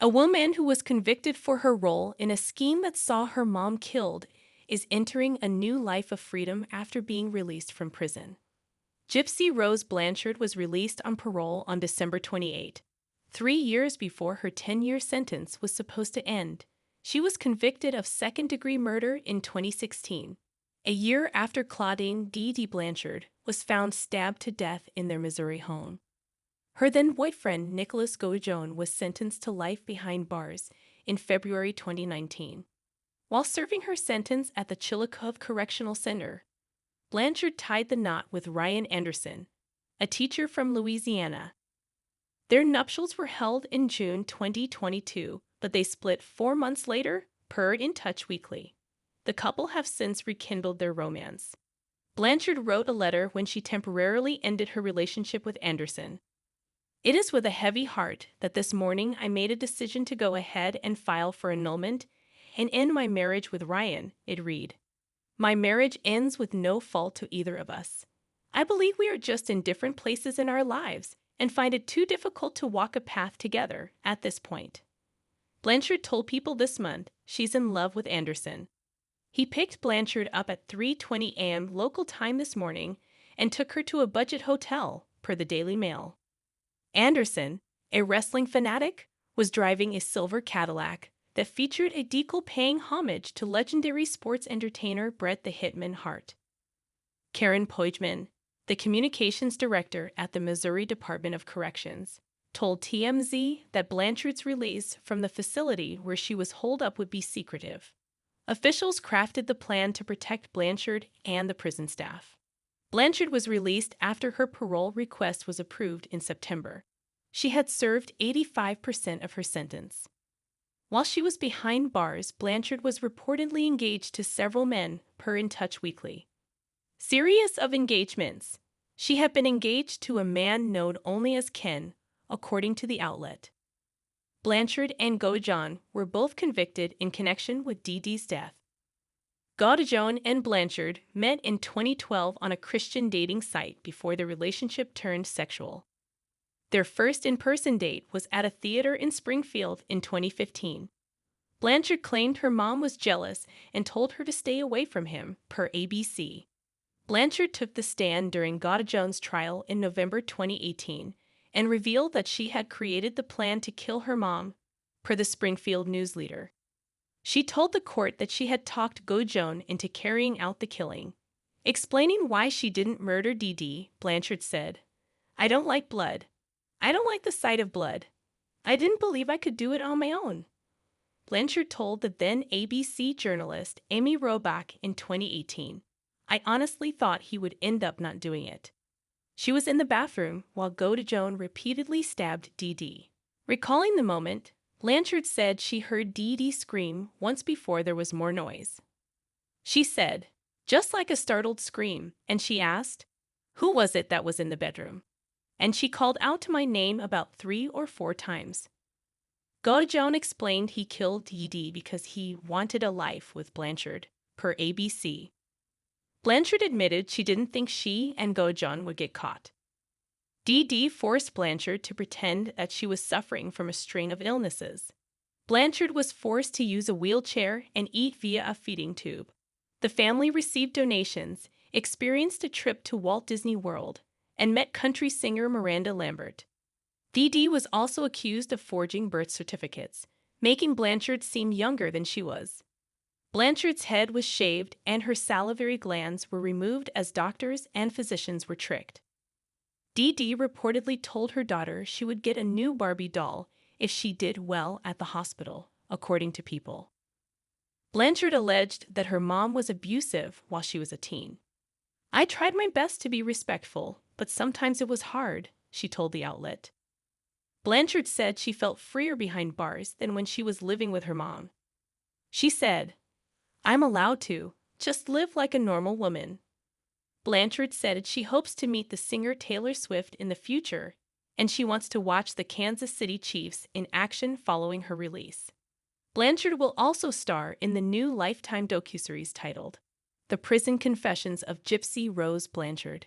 A woman who was convicted for her role in a scheme that saw her mom killed is entering a new life of freedom after being released from prison. Gypsy Rose Blanchard was released on parole on December 28, 3 years before her 10-year sentence was supposed to end. She was convicted of second-degree murder in 2016, a year after Claudine D.D. Blanchard was found stabbed to death in their Missouri home. Her then-boyfriend, Nicholas Gaujon, was sentenced to life behind bars in February 2019. While serving her sentence at the Chillicothe Correctional Center, Blanchard tied the knot with Ryan Anderson, a teacher from Louisiana. Their nuptials were held in June 2022, but they split 4 months later, per In Touch Weekly. The couple have since rekindled their romance. Blanchard wrote a letter when she temporarily ended her relationship with Anderson. "It is with a heavy heart that this morning I made a decision to go ahead and file for annulment and end my marriage with Ryan," it read. "My marriage ends with no fault to either of us. I believe we are just in different places in our lives and find it too difficult to walk a path together at this point." Blanchard told People this month she's in love with Anderson. He picked Blanchard up at 3:20 a.m. local time this morning and took her to a budget hotel, per the Daily Mail. Anderson, a wrestling fanatic, was driving a silver Cadillac that featured a decal paying homage to legendary sports entertainer Bret the Hitman Hart. Karen Poijman, the communications director at the Missouri Department of Corrections, told TMZ that Blanchard's release from the facility where she was holed up would be secretive. Officials crafted the plan to protect Blanchard and the prison staff. Blanchard was released after her parole request was approved in September. She had served 85% of her sentence. While she was behind bars, Blanchard was reportedly engaged to several men, per In Touch Weekly. Series of engagements. She had been engaged to a man known only as Ken, according to the outlet. Blanchard and Gaujon were both convicted in connection with DD's death. Gaujon and Blanchard met in 2012 on a Christian dating site before their relationship turned sexual. Their first in-person date was at a theater in Springfield in 2015. Blanchard claimed her mom was jealous and told her to stay away from him, per ABC. Blanchard took the stand during Gaujon's trial in November 2018 and revealed that she had created the plan to kill her mom, per the Springfield News Leader. She told the court that she had talked Gaujon into carrying out the killing. Explaining why she didn't murder DD, Blanchard said, "I don't like blood. I don't like the sight of blood. I didn't believe I could do it on my own." Blanchard told the then ABC journalist Amy Robach in 2018, "I honestly thought he would end up not doing it." She was in the bathroom while Gaujon repeatedly stabbed DD. Recalling the moment, Blanchard said she heard DD scream once before there was more noise. She said, "Just like a startled scream," and she asked, "Who was it that was in the bedroom?" And she called out to my name about 3 or 4 times. Gaujon explained he killed DD because he wanted a life with Blanchard, per ABC. Blanchard admitted she didn't think she and Gaujon would get caught. DD forced Blanchard to pretend that she was suffering from a string of illnesses. Blanchard was forced to use a wheelchair and eat via a feeding tube. The family received donations, experienced a trip to Walt Disney World, and met country singer Miranda Lambert. DD was also accused of forging birth certificates, making Blanchard seem younger than she was. Blanchard's head was shaved and her salivary glands were removed as doctors and physicians were tricked. DD reportedly told her daughter she would get a new Barbie doll if she did well at the hospital, according to People. Blanchard alleged that her mom was abusive while she was a teen. "I tried my best to be respectful, but sometimes it was hard," she told the outlet. Blanchard said she felt freer behind bars than when she was living with her mom. She said, "I'm allowed to just live like a normal woman." Blanchard said she hopes to meet the singer Taylor Swift in the future, and she wants to watch the Kansas City Chiefs in action following her release. Blanchard will also star in the new Lifetime docuseries titled The Prison Confessions of Gypsy Rose Blanchard.